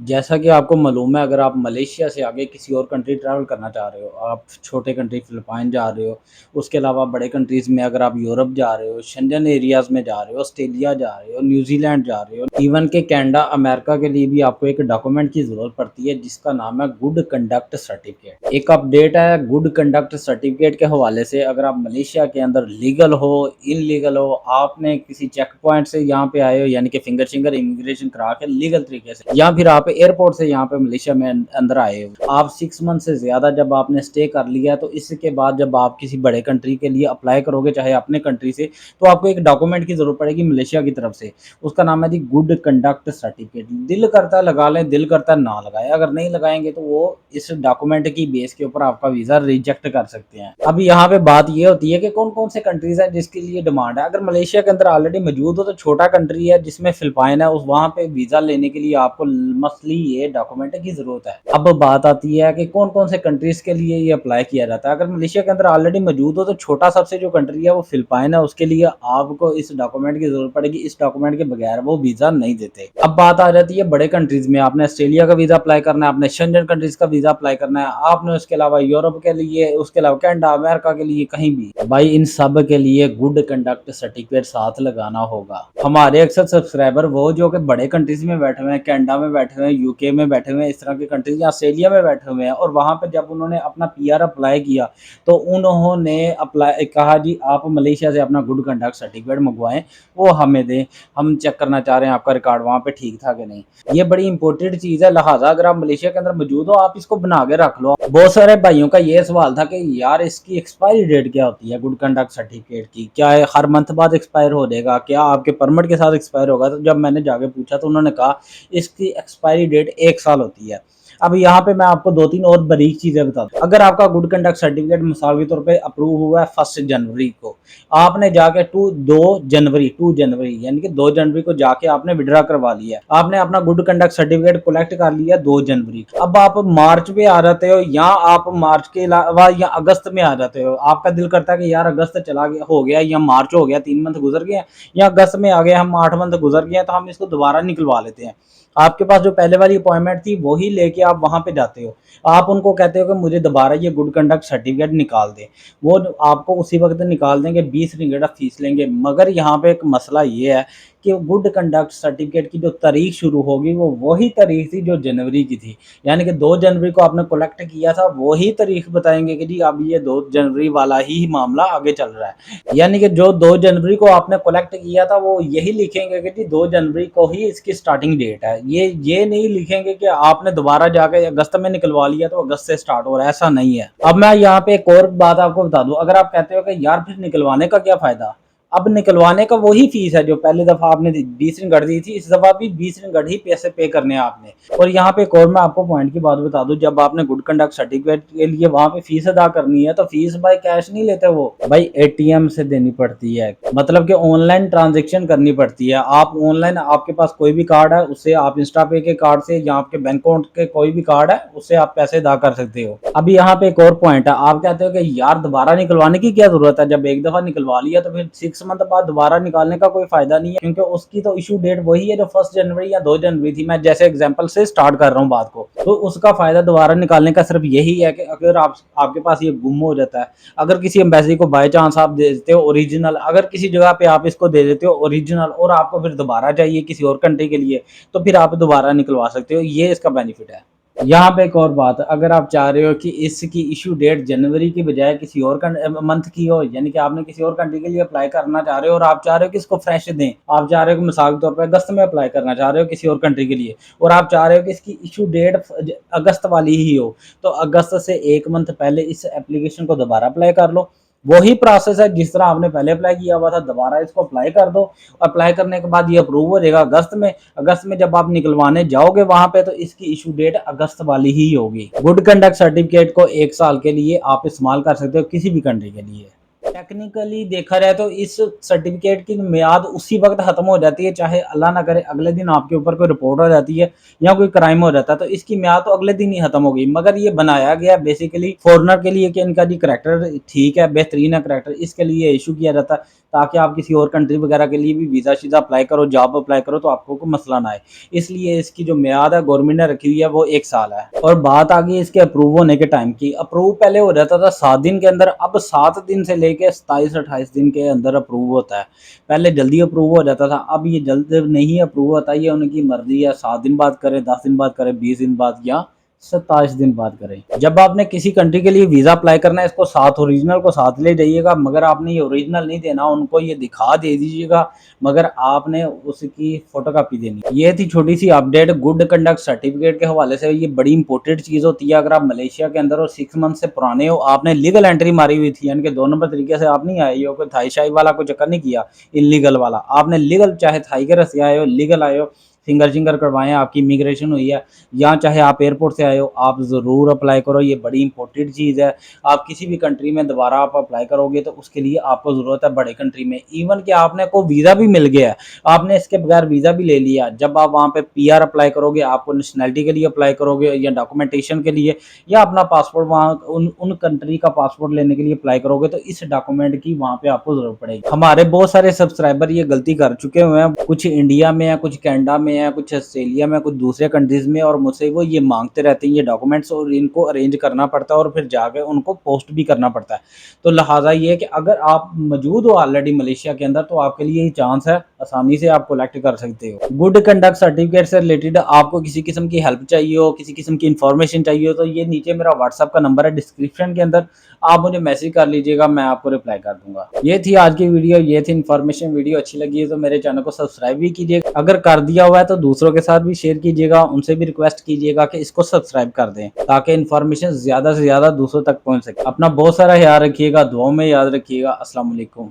जैसा कि आपको मालूम है, अगर आप मलेशिया से आगे किसी और कंट्री ट्रैवल करना चाह रहे हो, आप छोटे कंट्री फ़िलिपाइन जा रहे हो, उसके अलावा बड़े कंट्रीज़ में अगर आप यूरोप जा रहे हो, शेंजन एरियाज़ में जा रहे हो, ऑस्ट्रेलिया जा रहे हो, न्यूज़ीलैंड जा रहे हो, इवन कि कनाडा, अमेरिका के लिए भी आपको एक डॉक्यूमेंट की ज़रूरत पड़ती है जिसका नाम है गुड कंडक्ट सर्टिफ़िकेट। एक अपडेट है गुड कंडक्ट सर्टिफ़िकेट के हवाले से। अगर आप मलेशिया के अंदर लीगल हो, इल्लीगल हो, आपने किसी चेक पॉइंट से यहाँ पे आए हो यानी कि फिंगर इमिग्रेशन करा के लीगल तरीके से, या फिर आप एयरपोर्ट से यहाँ पे मलेशिया में अंदर आए हो, आप 6 मंथ से ज़्यादा जब आपने स्टे कर लिया है, तो इसके बाद जब आप किसी बड़े कंट्री के लिए अप्लाई करोगे चाहे अपने कंट्री से, तो आपको एक डॉक्यूमेंट की ज़रूरत पड़ेगी मलेशिया की तरफ से। उसका नाम है जी गुड कंडक्ट सर्टिफिकेट। दिल करता है लगा लें, दिल करता है ना लगाएं। अगर नहीं लगाएंगे तो वो इस डॉक्यूमेंट की बेस के ऊपर आपका वीज़ा रिजेक्ट कर सकते हैं। अब यहाँ पे बात ये होती है कि कौन कौन से कंट्रीज हैं जिसके लिए डिमांड है। अगर मलेशिया के अंदर ऑलरेडी मौजूद हो तो छोटा कंट्री है जिसमें फिलिपाइन है, उस वहाँ पे वीज़ा लेने के लिए आपको मसली ये डॉक्यूमेंट की ज़रूरत है। अब बात आती है कि कौन कौन से कंट्रीज़ के लिए ये अप्लाई किया जाता है। अगर मलेशिया के अंदर ऑलरेडी मौजूद हो तो छोटा सबसे जो कंट्री है वो फिलिपाइन है, उसके लिए आपको इस डॉक्यूमेंट की ज़रूरत पड़ेगी। इस डॉक्यूमेंट के बगैर वो वीज़ा नहीं देते। अब बात आ जाती है बड़े कंट्रीज़ में, आपने ऑस्ट्रेलिया का वीज़ा अप्लाई करना है, आपने शेंजन कंट्रीज़ का वीज़ा अप्लाई करना है, आपने उसके अलावा यूरोप के लिए, उसके अलावा कनाडा, अमेरिका के लिए, कहीं भी भाई इन सब के लिए गुड कंडक्ट सर्टिफिकेट साथ लगाना होगा। हमारे अक्सर सब्सक्राइबर वो जो कि बड़े कंट्रीज में बैठे हुए हैं, कनाडा में बैठे हुए हैं, यूके में बैठे हुए हैं, इस तरह की कंट्रीज या ऑस्ट्रेलिया में बैठे हुए हैं, और वहाँ पे जब उन्होंने अपना पीआर अप्लाई किया तो उन्होंने अप्लाई कहा जी आप मलेशिया से अपना गुड कंडक्ट सर्टिफिकेट मंगवाएं, वो हमें दें, हम चेक करना चाह रहे हैं आपका रिकॉर्ड वहाँ पे ठीक था कि नहीं। ये बड़ी इंपॉर्टेंट चीज़ है, लिहाजा अगर आप मलेशिया के अंदर मौजूद हो आप इसको बना के रख लो। बहुत सारे भाइयों का ये सवाल था कि यार इसकी एक्सपायरी डेट क्या होती है गुड कंडक्ट सर्टिफिकेट की, क्या है हर मंथ बाद एक्सपायर हो जाएगा, क्या आपके परमिट के साथ एक्सपायर होगा। तो जब मैंने जाके पूछा तो उन्होंने कहा इसकी एक्सपायरी डेट 1 साल होती है। अब यहाँ पे मैं आपको 2-3 और बारीक चीजें बता दूं। अगर आपका गुड कंडक्ट सर्टिफिकेट मिसाल के तौर पे अप्रूव हुआ है 1 जनवरी को, आपने जाके 2 जनवरी यानी कि 2 जनवरी को जाके आपने विड्रा करवा लिया, आपने अपना गुड कंडक्ट सर्टिफिकेट कलेक्ट कर लिया 2 जनवरी। अब आप मार्च में आ जाते हो या आप मार्च के अलावा या अगस्त में आ जाते हो, आपका दिल करता है कि यार अगस्त चला गया हो गया या मार्च हो गया, 3 मंथ गुजर गए, या अगस्त में आ गए हम 8 मंथ गुजर गए, तो हम इसको दोबारा निकलवा लेते हैं। आपके पास जो पहले वाली अपॉइंटमेंट थी वही लेके आप वहां पे जाते हो, आप उनको कहते हो कि मुझे दोबारा ये गुड कंडक्ट सर्टिफिकेट निकाल दें, वो आपको उसी वक्त निकाल देंगे, 20 रिंगेट फीस लेंगे। मगर यहाँ पे एक मसला ये है कि गुड कंडक्ट सर्टिफिकेट की जो तारीख शुरू होगी वो वही तारीख थी जो जनवरी की थी, यानी कि 2 जनवरी को आपने कलेक्ट किया था वही तारीख बताएंगे कि जी अब ये 2 जनवरी वाला ही मामला आगे चल रहा है। यानी कि जो 2 जनवरी को आपने कलेक्ट किया था वो यही लिखेंगे कि जी 2 जनवरी को ही इसकी स्टार्टिंग डेट है। ये नहीं लिखेंगे कि आपने दोबारा जाके अगस्त में निकलवा लिया तो अगस्त से स्टार्ट हो रहा है, ऐसा नहीं है। अब मैं यहाँ पे एक और बात आपको बता दूं, अगर आप कहते हो कि यार फिर निकलवाने का क्या फायदा, अब निकलवाने का वही फीस है जो पहली दफा आपने 20 रिंगट दी थी, इस दफा भी 20 रिंगट ही पैसे पे करने हैं आपने। और यहाँ पे एक और मैं आपको पॉइंट की बात बता दूं, जब आपने गुड कंडक्ट सर्टिफिकेट के लिए वहां पे फीस अदा करनी है तो फीस भाई कैश नहीं लेते, वो भाई एटीएम से देनी पड़ती है, मतलब कि ऑनलाइन ट्रांजेक्शन करनी पड़ती है। आप ऑनलाइन, आपके पास कोई भी कार्ड है उससे आप इंस्टा पे के कार्ड से या आपके बैंक अकाउंट के कोई भी कार्ड है उससे आप पैसे अदा कर सकते हो। अभी यहाँ पे एक और पॉइंट है, आप कहते हो कि यार दोबारा निकलवाने की क्या जरूरत है, जब एक दफा निकलवा लिया तो फिर 6 मंथ बाद दोबारा निकालने का कोई फायदा नहीं है, क्योंकि उसकी तो इशू डेट वही है जो 1 जनवरी या 2 जनवरी थी। मैं जैसे एग्जांपल से स्टार्ट कर रहा हूँ बात को, तो उसका फायदा दोबारा निकालने का सिर्फ यही है कि अगर आपके पास ये गुम हो जाता है, अगर किसी एम्बेसी को बाय चांस आप दे देते हो ओरिजिनल, अगर किसी जगह पे आप इसको दे देते हो ओरिजिनल और आपको फिर दोबारा चाहिए किसी और कंट्री के लिए, तो फिर आप दोबारा निकलवा सकते हो, ये इसका बेनिफिट है। यहाँ पे एक और बात, अगर आप चाह रहे हो कि इसकी इशू डेट जनवरी की बजाय किसी और मंथ की हो, यानी कि आपने किसी और कंट्री के लिए अप्लाई करना चाह रहे हो और आप चाह रहे हो कि इसको फ्रेश दें, आप चाह रहे हो कि मिसाल के तौर पर अगस्त में अप्लाई करना चाह रहे हो किसी और कंट्री के लिए, और आप चाह रहे हो कि इसकी इशू डेट अगस्त वाली ही हो, तो अगस्त से 1 मंथ पहले इस एप्लीकेशन को दोबारा अप्लाई कर लो। वही प्रोसेस है जिस तरह आपने पहले अप्लाई किया हुआ था, दोबारा इसको अप्लाई कर दो। अप्लाई करने के बाद ये अप्रूव हो जाएगा अगस्त में। अगस्त में जब आप निकलवाने जाओगे वहां पे तो इसकी इशू डेट अगस्त वाली ही होगी। गुड कंडक्ट सर्टिफिकेट को 1 साल के लिए आप इस्तेमाल कर सकते हो किसी भी कंट्री के लिए। टेक्निकली देखा जाए तो इस सर्टिफिकेट की मियाद उसी वक्त खत्म हो जाती है, चाहे अल्लाह ना करे अगले दिन आपके ऊपर कोई रिपोर्ट हो जाती है या कोई क्राइम हो जाता है, तो इसकी मियाद तो अगले दिन ही खत्म हो गई। मगर ये बनाया गया बेसिकली फॉरनर के लिए कि इनका जी करैक्टर ठीक है, बेहतरीन है करैक्टर, इसके लिए इशू किया जाता है ताकि आप किसी और कंट्री वगैरह के लिए भी वीज़ा शीज़ा अप्लाई करो, जॉब अप्लाई करो तो आपको कोई मसला ना आए। इसलिए इसकी जो मियाद है गवर्नमेंट ने रखी हुई है वो 1 साल है। और बात आ गई इसके अप्रूव होने के टाइम की। अप्रूव पहले हो जाता था 7 दिन के अंदर, अब 7 दिन से लेके 27-28 दिन के अंदर अप्रूव होता है। पहले जल्दी अप्रूव हो जाता था, अब ये जल्द नहीं अप्रूव होता, ये उनकी मर्ज़ी है, 7 दिन बाद करें, 10 दिन बाद करें, 20 दिन बाद या 27 दिन बाद करें। जब आपने किसी कंट्री के लिए वीज़ा अप्लाई करना है, इसको साथ ओरिजिनल को साथ ले जाइएगा, मगर आपने ये ओरिजिनल नहीं देना, उनको ये दिखा दे दीजिएगा, मगर आपने उसकी फ़ोटोकॉपी देनी। ये थी छोटी सी अपडेट गुड कंडक्ट सर्टिफिकेट के हवाले से। ये बड़ी इंपॉर्टेंट चीज़ होती है। अगर आप मलेशिया के अंदर और 6 मंथ से पुराने हो, आपने लीगल एंट्री मारी हुई थी, यानी कि 2 नंबर तरीके से आप नहीं आए हो, कोई थाई शाई वाला कोई चक्कर नहीं किया, इल्लीगल वाला, आपने लीगल चाहे थाई के रस्ते आए हो, लीगल आए हो, फिंगर चिंगर करवाएं, आपकी इमिग्रेशन हुई है, या चाहे आप एयरपोर्ट से आए हो, आप ज़रूर अप्लाई करो। ये बड़ी इंपॉर्टेंट चीज़ है। आप किसी भी कंट्री में दोबारा आप अप्लाई करोगे तो उसके लिए आपको ज़रूरत है बड़े कंट्री में। इवन कि आपने को वीज़ा भी मिल गया है, आपने इसके बगैर वीज़ा भी ले लिया, जब आप वहाँ पे पीआर अप्लाई करोगे, आपको नेशनैलिटी के लिए अप्लाई करोगे या डॉक्यूमेंटेशन के लिए, या अपना पासपोर्ट वहाँ उन कंट्री का पासपोर्ट लेने के लिए अप्लाई करोगे, तो इस डॉक्यूमेंट की वहाँ पे आपको ज़रूरत पड़ेगी। हमारे बहुत सारे सब्सक्राइबर ये गलती कर चुके हुए हैं, कुछ इंडिया में है, कुछ कनाडा में है, कुछ ऑस्ट्रेलिया में, कुछ दूसरे कंट्रीज़ में, और मुझसे वो ये मांगते रहते हैं ये डॉक्यूमेंट्स, और इनको अरेंज करना पड़ता है और फिर जाके उनको पोस्ट भी करना पड़ता है। तो लिहाजा ये है कि अगर आप मौजूद हो ऑलरेडी मलेशिया के अंदर, तो आपके लिए ये चांस है, आसानी से आप कलेक्ट कर सकते हो। गुड कंडक्ट सर्टिफिकेट से रिलेटेड आपको किसी किस्म की हेल्प चाहिए हो, किसी किस्म की इन्फॉर्मेशन चाहिए हो, तो ये नीचे मेरा व्हाट्सएप का नंबर है डिस्क्रिप्शन के अंदर, आप मुझे मैसेज कर लीजिएगा, मैं आपको रिप्लाई कर दूंगा। ये थी आज की वीडियो, ये थी इन्फॉर्मेशन। वीडियो अच्छी लगी है तो मेरे चैनल को सब्सक्राइब भी कीजिएगा, अगर कर दिया हुआ है तो दूसरों के साथ भी शेयर कीजिएगा, उनसे भी रिक्वेस्ट कीजिएगा कि इसको सब्सक्राइब कर दें ताकि इन्फॉर्मेशन ज्यादा से ज्यादा दूसरों तक पहुंच सके। अपना बहुत सारा ख्याल रखिएगा, दुआओं में याद रखिएगा। अस्सलाम वालेकुम।